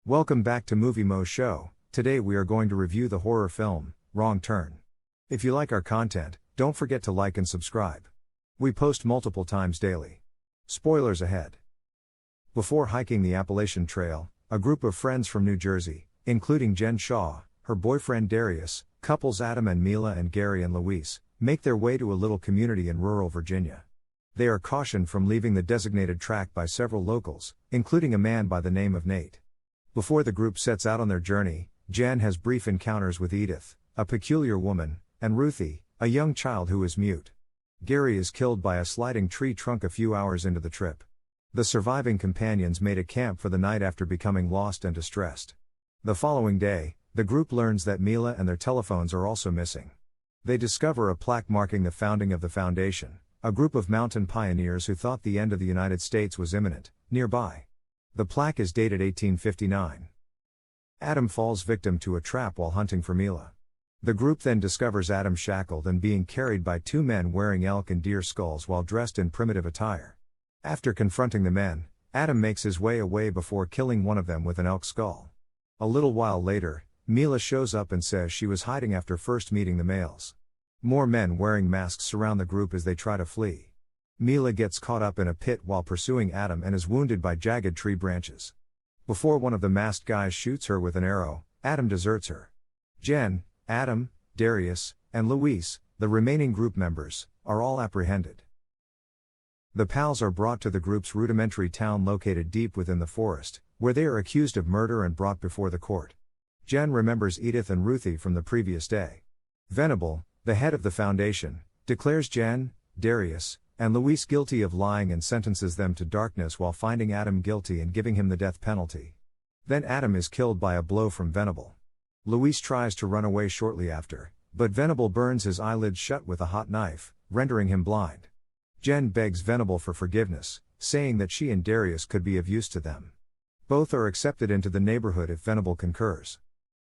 Welcome back to Movie Mo Show. Today we are going to review the horror film, Wrong Turn. If you like our content, don't forget to like and subscribe. We post multiple times daily. Spoilers ahead. Before hiking the Appalachian Trail, a group of friends from New Jersey, including Jen Shaw, her boyfriend Darius, couples Adam and Mila and Gary and Luis, make their way to a little community in rural Virginia. They are cautioned from leaving the designated track by several locals, including a man by the name of Nate. Before the group sets out on their journey, Jen has brief encounters with Edith, a peculiar woman, and Ruthie, a young child who is mute. Gary is killed by a sliding tree trunk a few hours into the trip. The surviving companions made a camp for the night after becoming lost and distressed. The following day, the group learns that Mila and their telephones are also missing. They discover a plaque marking the founding of the Foundation, a group of mountain pioneers who thought the end of the United States was imminent, nearby. The plaque is dated 1859. Adam falls victim to a trap while hunting for Mila. The group then discovers Adam shackled and being carried by two men wearing elk and deer skulls while dressed in primitive attire. After confronting the men, Adam makes his way away before killing one of them with an elk skull. A little while later, Mila shows up and says she was hiding after first meeting the males. More men wearing masks surround the group as they try to flee. Mila gets caught up in a pit while pursuing Adam and is wounded by jagged tree branches. Before one of the masked guys shoots her with an arrow, Adam deserts her. Jen, Adam, Darius, and Luis, the remaining group members, are all apprehended. The pals are brought to the group's rudimentary town located deep within the forest, where they are accused of murder and brought before the court. Jen remembers Edith and Ruthie from the previous day. Venable, the head of the Foundation, declares Jen, Darius, and Luis guilty of lying and sentences them to darkness while finding Adam guilty and giving him the death penalty. Then Adam is killed by a blow from Venable. Luis tries to run away shortly after, but Venable burns his eyelids shut with a hot knife, rendering him blind. Jen begs Venable for forgiveness, saying that she and Darius could be of use to them. Both are accepted into the neighborhood if Venable concurs.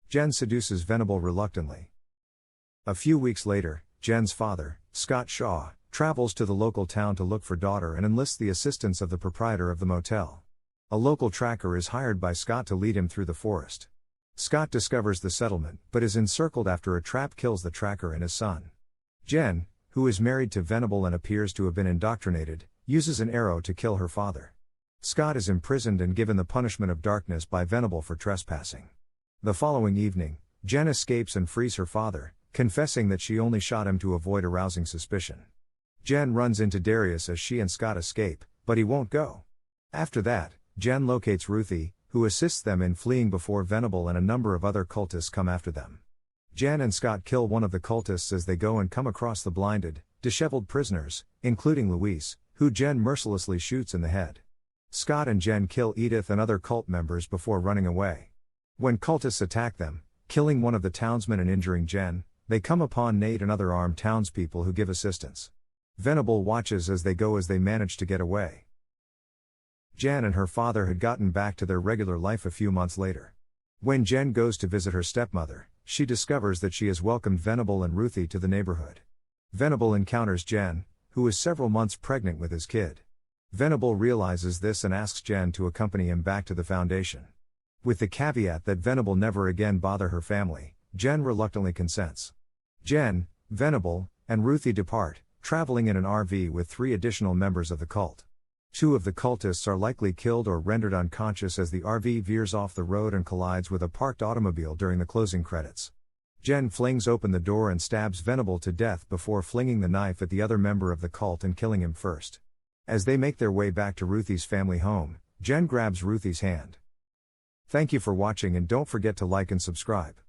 Jen seduces Venable reluctantly. A few weeks later, Jen's father, Scott Shaw, travels to the local town to look for daughter and enlists the assistance of the proprietor of the motel. A local tracker is hired by Scott to lead him through the forest. Scott discovers the settlement, but is encircled after a trap kills the tracker and his son. Jen, who is married to Venable and appears to have been indoctrinated, uses an arrow to kill her father. Scott is imprisoned and given the punishment of darkness by Venable for trespassing. The following evening, Jen escapes and frees her father, confessing that she only shot him to avoid arousing suspicion. Jen runs into Darius as she and Scott escape, but he won't go. After that, Jen locates Ruthie, who assists them in fleeing before Venable and a number of other cultists come after them. Jen and Scott kill one of the cultists as they go and come across the blinded, disheveled prisoners, including Luis, who Jen mercilessly shoots in the head. Scott and Jen kill Edith and other cult members before running away. When cultists attack them, killing one of the townsmen and injuring Jen, they come upon Nate and other armed townspeople who give assistance. Venable watches as they go as they manage to get away. Jen and her father had gotten back to their regular life a few months later. When Jen goes to visit her stepmother, she discovers that she has welcomed Venable and Ruthie to the neighborhood. Venable encounters Jen, who is several months pregnant with his kid. Venable realizes this and asks Jen to accompany him back to the Foundation. With the caveat that Venable never again bother her family, Jen reluctantly consents. Jen, Venable, and Ruthie depart, traveling in an RV with 3 additional members of the cult. 2 of the cultists are likely killed or rendered unconscious as the RV veers off the road and collides with a parked automobile during the closing credits. Jen flings open the door and stabs Venable to death before flinging the knife at the other member of the cult and killing him first. As they make their way back to Ruthie's family home, Jen grabs Ruthie's hand. Thank you for watching and don't forget to like and subscribe.